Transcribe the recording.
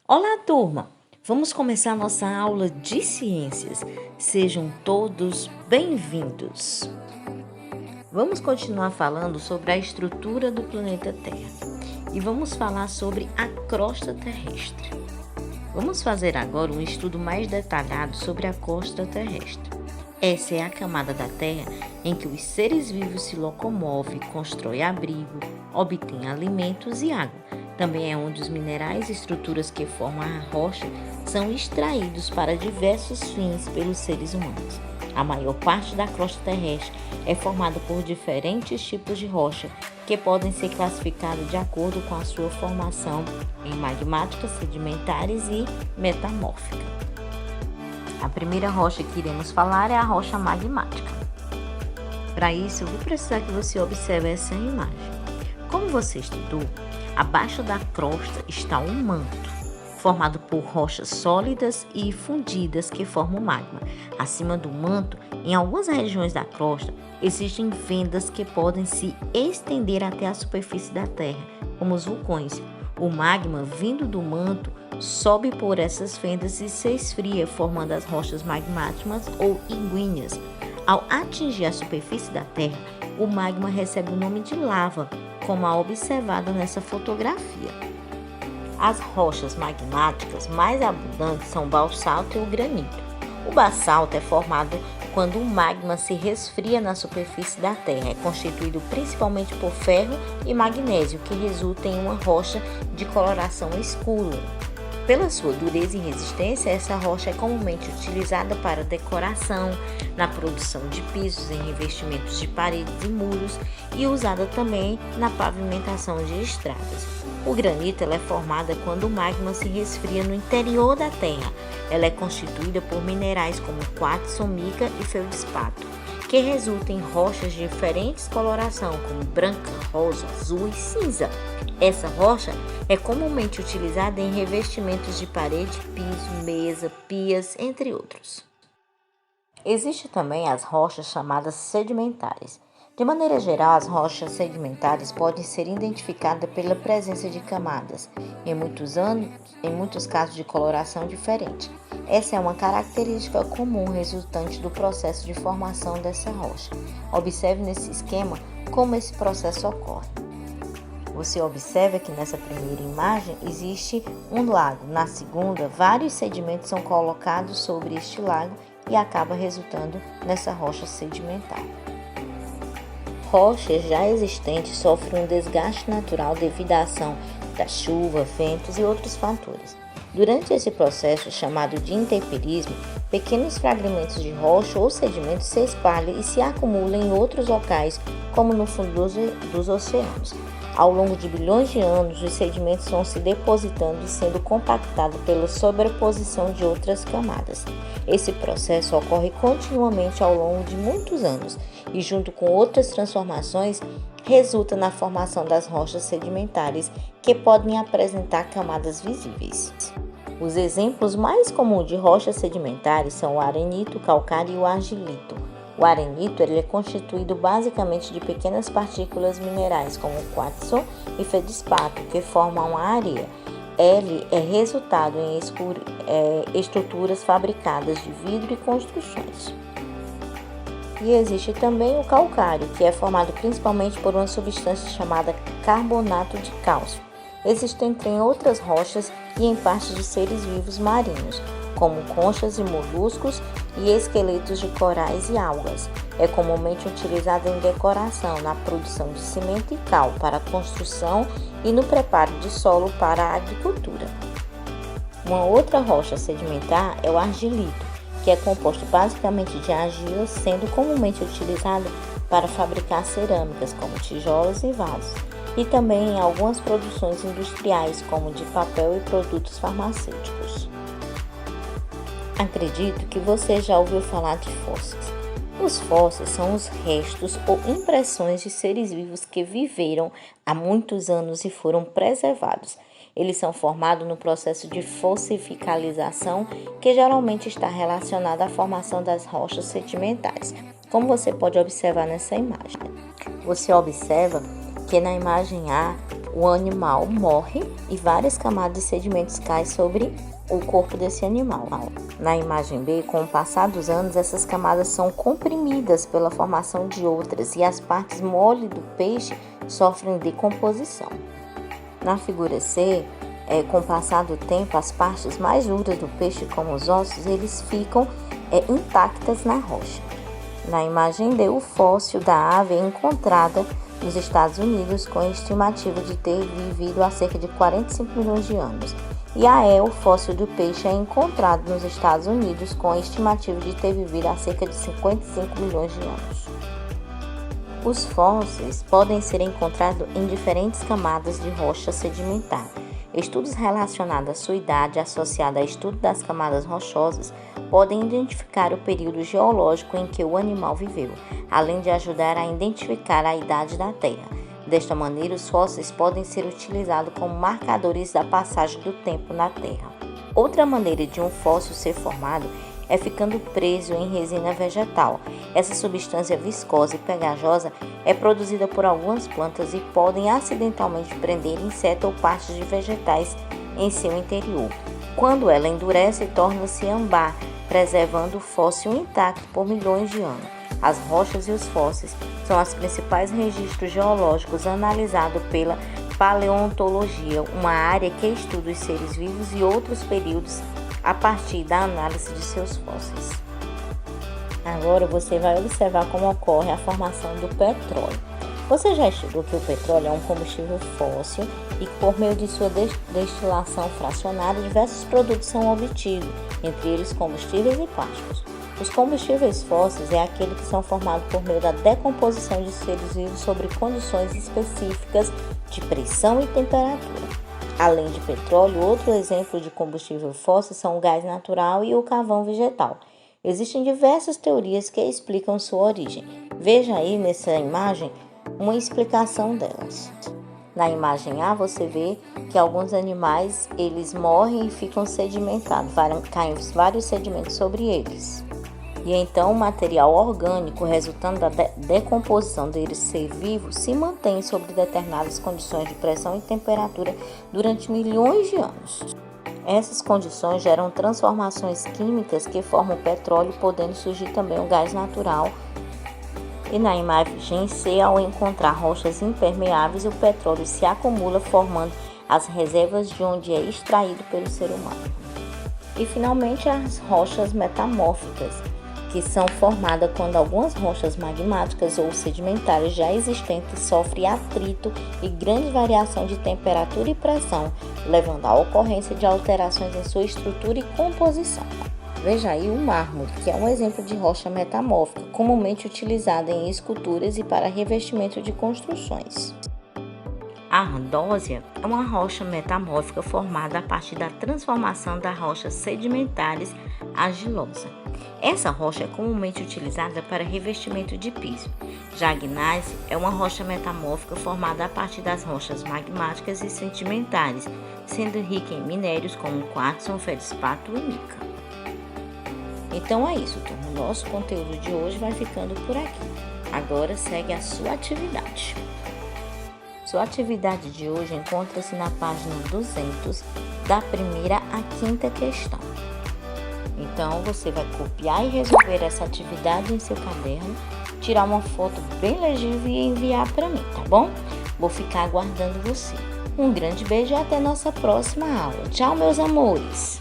Olá, turma! Vamos começar nossa aula de ciências. Sejam todos bem-vindos. Vamos continuar falando sobre a estrutura do planeta Terra e vamos falar sobre a crosta terrestre. Vamos fazer agora um estudo mais detalhado sobre a crosta terrestre. Essa é a camada da Terra em que os seres vivos se locomovem, constroem abrigo, obtêm alimentos e água. Também é onde os minerais e estruturas que formam a rocha são extraídos para diversos fins pelos seres humanos. A maior parte da crosta terrestre é formada por diferentes tipos de rocha que podem ser classificados de acordo com a sua formação em magmáticas, sedimentares e metamórficas. A primeira rocha que iremos falar é a rocha magmática. Para isso, eu vou precisar que você observe essa imagem. Como você estudou, abaixo da crosta está um manto, formado por rochas sólidas e fundidas que formam magma. Acima do manto, em algumas regiões da crosta, existem fendas que podem se estender até a superfície da Terra, como os vulcões. O magma vindo do manto sobe por essas fendas e se esfria, formando as rochas magmáticas ou ígneas. Ao atingir a superfície da Terra, o magma recebe o nome de lava, como a observada nessa fotografia. As rochas magmáticas mais abundantes são o basalto e o granito. O basalto é formado quando o magma se resfria na superfície da Terra. É constituído principalmente por ferro e magnésio, que resulta em uma rocha de coloração escura. Pela sua dureza e resistência, essa rocha é comumente utilizada para decoração, na produção de pisos, em revestimentos de paredes e muros e usada também na pavimentação de estradas. O granito é formada quando o magma se resfria no interior da Terra. Ela é constituída por minerais como quartzo, mica e feldspato, que resultam em rochas de diferentes coloração, como branca, rosa, azul e cinza. Essa rocha é comumente utilizada em revestimentos de parede, piso, mesa, pias, entre outros. Existem também as rochas chamadas sedimentares. De maneira geral, as rochas sedimentares podem ser identificadas pela presença de camadas, em muitos casos de coloração diferente. Essa é uma característica comum resultante do processo de formação dessa rocha. Observe nesse esquema como esse processo ocorre. Você observa que nessa primeira imagem existe um lago. Na segunda, vários sedimentos são colocados sobre este lago e acaba resultando nessa rocha sedimentar. Rochas já existentes sofrem um desgaste natural devido à ação da chuva, ventos e outros fatores. Durante esse processo, chamado de intemperismo, pequenos fragmentos de rocha ou sedimentos se espalham e se acumulam em outros locais, como no fundo dos oceanos. Ao longo de bilhões de anos, os sedimentos vão se depositando e sendo compactados pela sobreposição de outras camadas. Esse processo ocorre continuamente ao longo de muitos anos e, junto com outras transformações, resulta na formação das rochas sedimentares, que podem apresentar camadas visíveis. Os exemplos mais comuns de rochas sedimentares são o arenito, o calcário e o argilito. O arenito é constituído basicamente de pequenas partículas minerais, como quartzo e feldspato, que formam a areia. Ele é resultado em estruturas fabricadas de vidro e construções. E existe também o calcário, que é formado principalmente por uma substância chamada carbonato de cálcio. Existem em outras rochas e em partes de seres vivos marinhos, como conchas e moluscos e esqueletos de corais e algas. É comumente utilizada em decoração, na produção de cimento e cal para a construção e no preparo de solo para a agricultura. Uma outra rocha sedimentar é o argilito, que é composto basicamente de argila, sendo comumente utilizado para fabricar cerâmicas, como tijolos e vasos, e também em algumas produções industriais, como de papel e produtos farmacêuticos. Acredito que você já ouviu falar de fósseis. Os fósseis são os restos ou impressões de seres vivos que viveram há muitos anos e foram preservados. Eles são formados no processo de fossilicalização, que geralmente está relacionado à formação das rochas sedimentares, como você pode observar nessa imagem. Você observa que na imagem A o animal morre e várias camadas de sedimentos caem sobre o corpo desse animal. Na imagem B, com o passar dos anos, essas camadas são comprimidas pela formação de outras e as partes mole do peixe sofrem decomposição. Na figura C, com o passar do tempo, as partes mais duras do peixe, como os ossos, eles ficam intactas na rocha. Na imagem D, o fóssil da ave é encontrada nos Estados Unidos com a estimativa de ter vivido há cerca de 45 milhões de anos. E a E, o fóssil do peixe, é encontrado nos Estados Unidos com a estimativa de ter vivido há cerca de 55 milhões de anos. Os fósseis podem ser encontrados em diferentes camadas de rocha sedimentar. Estudos relacionados à sua idade, associados ao estudo das camadas rochosas, podem identificar o período geológico em que o animal viveu, além de ajudar a identificar a idade da Terra. Desta maneira, os fósseis podem ser utilizados como marcadores da passagem do tempo na Terra. Outra maneira de um fóssil ser formado é ficando preso em resina vegetal. Essa substância viscosa e pegajosa é produzida por algumas plantas e podem acidentalmente prender insetos ou partes de vegetais em seu interior. Quando ela endurece, torna-se âmbar, preservando o fóssil intacto por milhões de anos. As rochas e os fósseis são os principais registros geológicos analisados pela paleontologia, uma área que estuda os seres vivos e outros períodos a partir da análise de seus fósseis. Agora você vai observar como ocorre a formação do petróleo. Você já estudou que o petróleo é um combustível fóssil e que, por meio de sua destilação fracionada, diversos produtos são obtidos, entre eles combustíveis e plásticos. Os combustíveis fósseis é aquele que são formados por meio da decomposição de seres vivos sobre condições específicas de pressão e temperatura. Além de petróleo, outro exemplo de combustível fóssil são o gás natural e o carvão vegetal. Existem diversas teorias que explicam sua origem. Veja aí nessa imagem uma explicação delas. Na imagem A, você vê que alguns animais eles morrem e ficam sedimentados, caem vários sedimentos sobre eles. E então o material orgânico resultando da decomposição deles ser vivo se mantém sob determinadas condições de pressão e temperatura durante milhões de anos. Essas condições geram transformações químicas que formam petróleo, podendo surgir também o gás natural. E na imagem C, ao encontrar rochas impermeáveis, o petróleo se acumula, formando as reservas de onde é extraído pelo ser humano. E finalmente as rochas metamórficas, que são formadas quando algumas rochas magmáticas ou sedimentares já existentes sofrem atrito e grande variação de temperatura e pressão, levando à ocorrência de alterações em sua estrutura e composição. Veja aí o mármore, que é um exemplo de rocha metamórfica, comumente utilizada em esculturas e para revestimento de construções. A ardósia é uma rocha metamórfica formada a partir da transformação das rochas sedimentares argilosas. Essa rocha é comumente utilizada para revestimento de piso. Já a gneiss é uma rocha metamórfica formada a partir das rochas magmáticas e sedimentares, sendo rica em minérios como quartzo, feldspato e mica. Então é isso, turma. O nosso conteúdo de hoje vai ficando por aqui. Agora segue a sua atividade. Sua atividade de hoje encontra-se na página 200, da primeira à quinta questão. Então, você vai copiar e resolver essa atividade em seu caderno, tirar uma foto bem legível e enviar para mim, tá bom? Vou ficar aguardando você. Um grande beijo e até nossa próxima aula. Tchau, meus amores!